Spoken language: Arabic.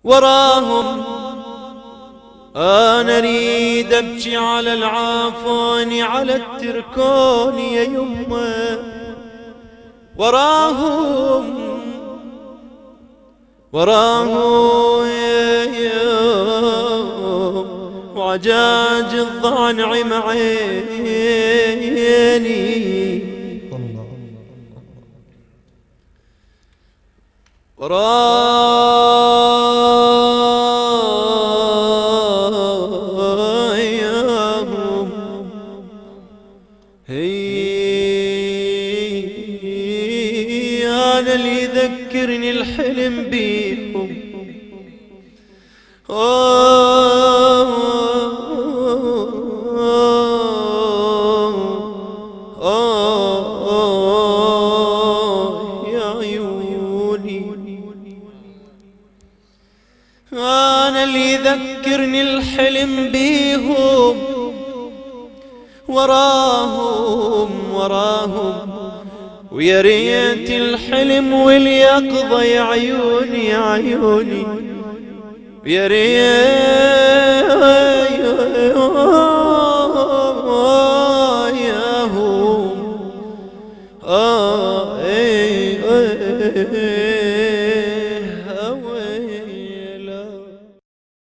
وراهم أنا أريد أبكي على العافون على التركون يا يمه. وراهم وعجاج الضانع معيني. وراهم هي أنا اللي يذكرني الحلم بيهم. يا عيوني أنا اللي يذكرني الحلم بيهم. وراهم ويا ريت الحلم واليقظة يا عيوني يا عيوني. يا ريت